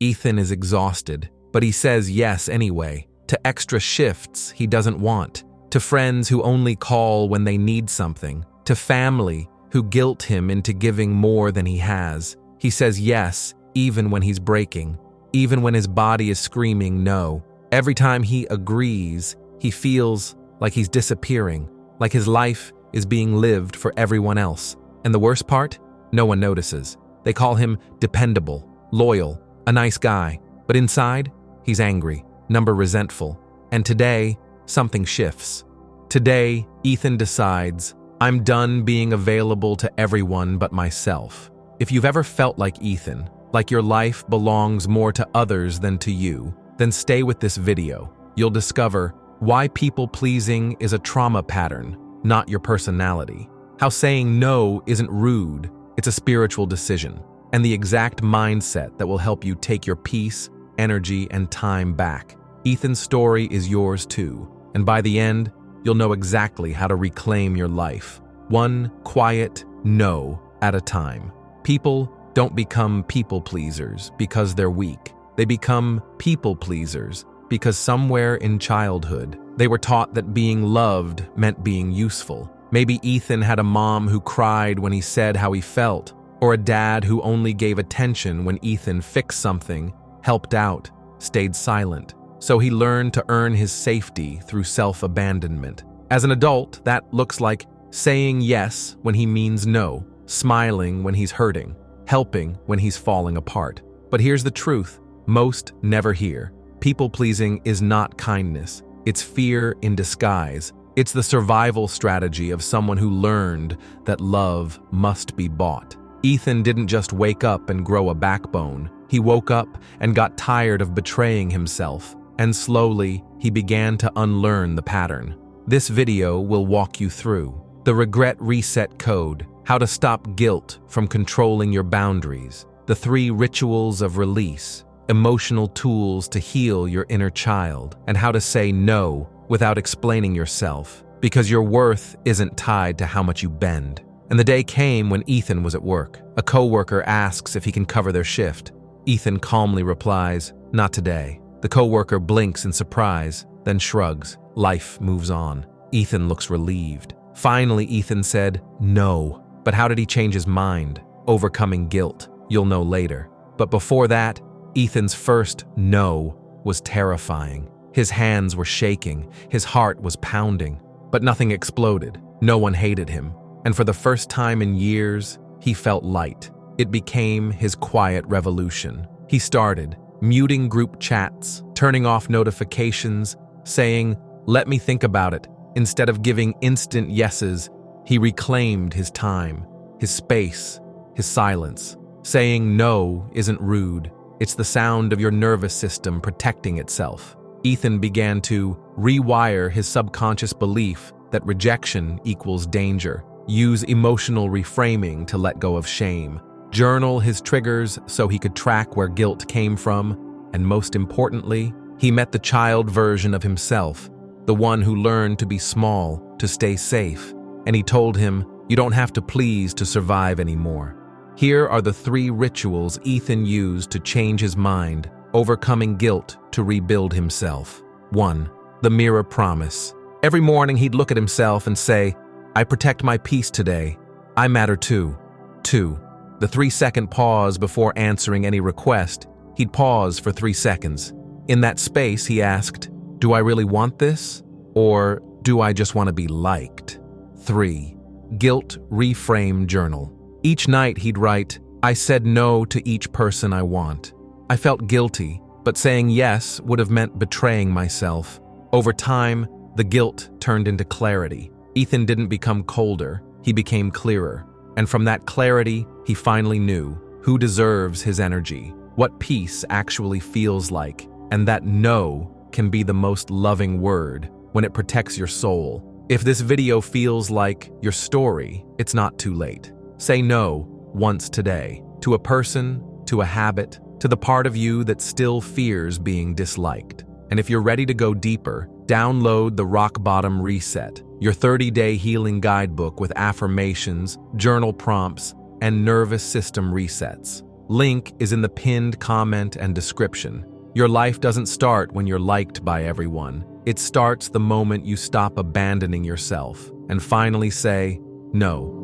Ethan is exhausted, but he says yes anyway, to extra shifts he doesn't want, to friends who only call when they need something, to family who guilt him into giving more than he has. He says yes, even when he's breaking, even when his body is screaming no. Every time he agrees, he feels like he's disappearing, like his life is being lived for everyone else. And the worst part? No one notices. They call him dependable, loyal, a nice guy. But inside, he's angry, resentful. And today, something shifts. Today, Ethan decides, I'm done being available to everyone but myself. If you've ever felt like Ethan, like your life belongs more to others than to you, then stay with this video. You'll discover why people-pleasing is a trauma pattern, not your personality. How saying no isn't rude, it's a spiritual decision, and the exact mindset that will help you take your peace, energy, and time back. Ethan's story is yours too, and by the end, you'll know exactly how to reclaim your life, one quiet no at a time. People don't become people-pleasers because they're weak. They become people-pleasers because somewhere in childhood, they were taught that being loved meant being useful. Maybe Ethan had a mom who cried when he said how he felt, or a dad who only gave attention when Ethan fixed something, helped out, stayed silent. So he learned to earn his safety through self-abandonment. As an adult, that looks like saying yes when he means no, smiling when he's hurting, helping when he's falling apart. But here's the truth, most never hear. People-pleasing is not kindness. It's fear in disguise. It's the survival strategy of someone who learned that love must be bought. Ethan didn't just wake up and grow a backbone. He woke up and got tired of betraying himself, and slowly he began to unlearn the pattern. This video will walk you through the regret reset code, how to stop guilt from controlling your boundaries, the 3 rituals of release, emotional tools to heal your inner child, and how to say no without explaining yourself, because your worth isn't tied to how much you bend. And the day came when Ethan was at work. A coworker asks if he can cover their shift. Ethan calmly replies, "Not today." The coworker blinks in surprise, then shrugs. Life moves on. Ethan looks relieved. Finally, Ethan said, "No." But how did he change his mind? Overcoming guilt. You'll know later. But before that, Ethan's first no was terrifying. His hands were shaking, his heart was pounding, but nothing exploded. No one hated him. And for the first time in years, he felt light. It became his quiet revolution. He started muting group chats, turning off notifications, saying, "Let me think about it." Instead of giving instant yeses, he reclaimed his time, his space, his silence. Saying no isn't rude. It's the sound of your nervous system protecting itself. Ethan began to rewire his subconscious belief that rejection equals danger. Use emotional reframing to let go of shame. Journal his triggers so he could track where guilt came from. And most importantly, he met the child version of himself, the one who learned to be small, to stay safe. And he told him, "You don't have to please to survive anymore." Here are the 3 rituals Ethan used to change his mind, overcoming guilt to rebuild himself. 1. The mirror promise. Every morning he'd look at himself and say, "I protect my peace today. I matter too." 2. The 3-second pause before answering any request. He'd pause for 3 seconds. In that space, he asked, "Do I really want this? Or do I just want to be liked?" 3. Guilt reframe journal. Each night he'd write, "I said no to each person I want. I felt guilty, but saying yes would have meant betraying myself." Over time, the guilt turned into clarity. Ethan didn't become colder, he became clearer. And from that clarity, he finally knew who deserves his energy, what peace actually feels like, and that no can be the most loving word when it protects your soul. If this video feels like your story, it's not too late. Say no once today, to a person, to a habit, to the part of you that still fears being disliked. And if you're ready to go deeper, download the Rock Bottom Reset, your 30-day healing guidebook with affirmations, journal prompts, and nervous system resets. Link is in the pinned comment and description. Your life doesn't start when you're liked by everyone. It starts the moment you stop abandoning yourself and finally say, no,